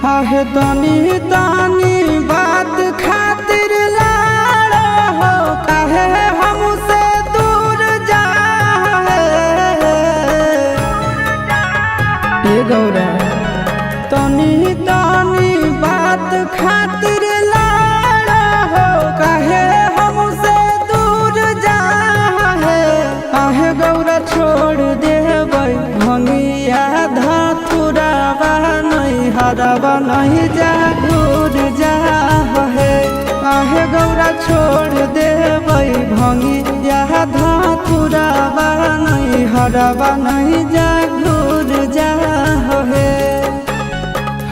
आहे तनी तनी बात खातिर लाड़ा हो काहे हमसे दूर जा गौरा तनी तनी बात खातिर लाड़ा हो काहे हमसे दूर जा आहे गौरा छोड़ देबै भंगिया धतुरावा नहीं हरावा नहीं जा दूर जा है आहे गौरा छोड़ देबै भंगिया धतुरावा नहीं हरावा नहीं जा दूर जा है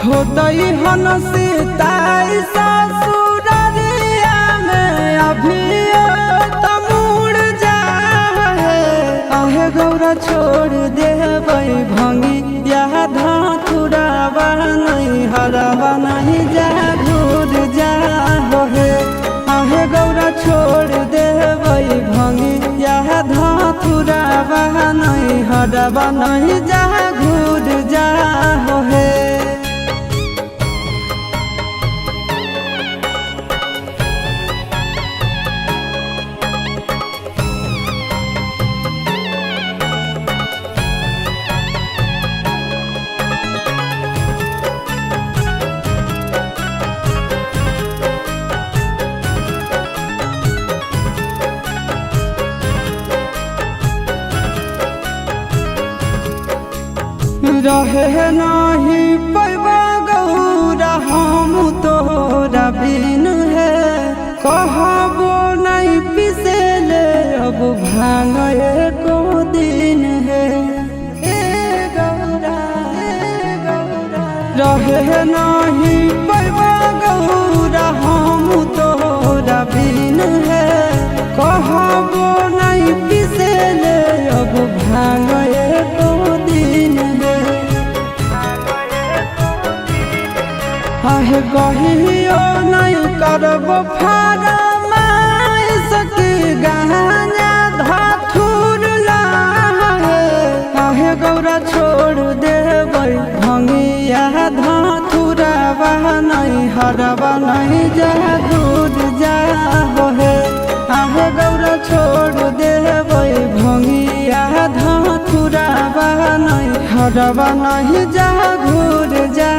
होतई हन सीताई ससुररिया में अभी तमुड़ जा आहे गौरा छोड़ देबै भंगिया धतुरावा नहीं हरावा नहीं जा घूर जा हे आहे गौरा छोड़ देबै भंगिया धतुरावा नहीं हरावा नहीं जा घूर जा हे रहे नहीं पैबा गौरा हम तोरा बिन है कहबो नहीं पिसेले अब भांग एको दिन है रहे नहीं पैबा गौरा हम तोरा बिन है कहबो नहीं पिसेले अब भांग एको दिन है आहे कहियो नहीं करब फरमाइश की गहना धतुर लाहे आहे गौरा छोड़ देबै भंगिया धतुरावा नहीं हरावा नहीं जा दूर जा हे आहे गौरा छोड़ देबै भंगिया धतुरावा नहीं हरावा नहीं जा घूर जा